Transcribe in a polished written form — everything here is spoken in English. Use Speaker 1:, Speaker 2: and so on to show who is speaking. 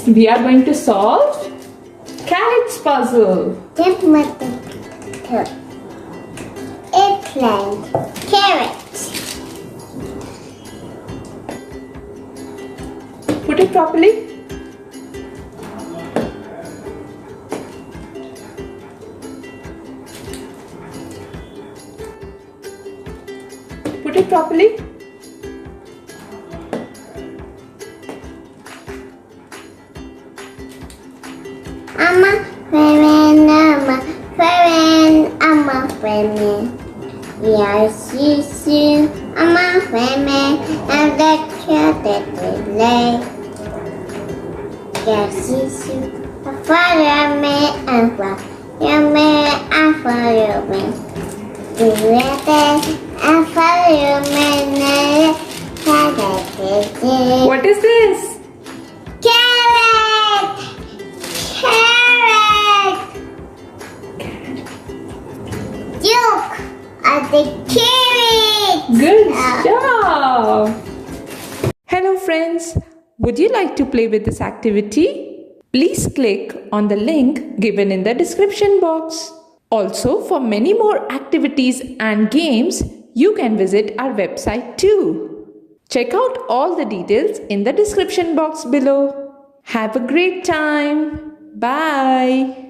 Speaker 1: we are going to solve carrots puzzle.
Speaker 2: Eggplant, carrot.
Speaker 1: Put it properly. Put it properly.
Speaker 2: Yes, I'm a friend, and the carrot delay. Yes, I follow me and follow me and follow me. I follow me.
Speaker 1: What is this?
Speaker 2: Carrot! Carrot! Look at the carrot!
Speaker 1: Good job! Hello friends, would you like to play with this activity? Please click on the link given in the description box. Also, for many more activities and games, you can visit our website too. Check out all the details in the description box below. Have a great time. Bye.